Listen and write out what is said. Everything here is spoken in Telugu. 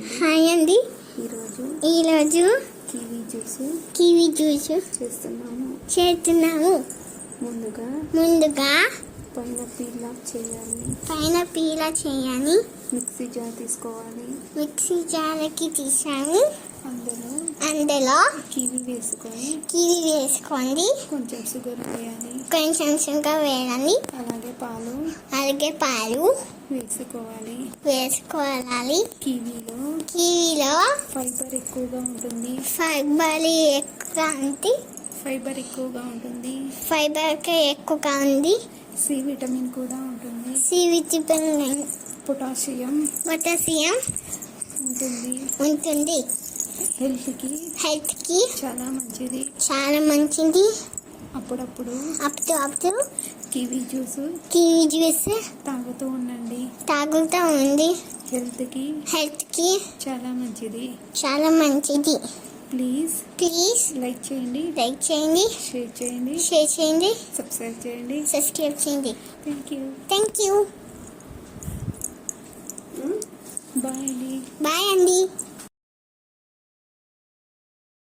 హాయ్ అండి. ఈరోజు కివీ జ్యూస్ చేస్తున్నాము. ముందుగా పైన పీల్ చేయాలి. మిక్సీ జార్ తీసుకోవాలి. మిక్సీ జార్కి తీసాను. అందులో కివీ వేసుకోండి. కొంచెం షుగర్ వేయాలి. అలాగే పాలు వేసుకోవాలి. కివీలో ఫైబర్ ఎక్కువగా ఉంటుంది. ఫైబర్ ఎక్కువగా ఉంది. సి విటమిన్ కూడా ఉంటుంది. పొటాషియం ఉంటుంది. హెల్త్ కి చాలా మంచిది. అప్పుడప్పుడు కివీ జ్యూస్ తాగుతూ ఉండండి. హెల్త్ కి చాలా మంచిది. ప్లీజ్ లైక్ చేయండి, షేర్ చేయండి, సబ్స్క్రైబ్ చేయండి. Thank you. బాయ్ అండి.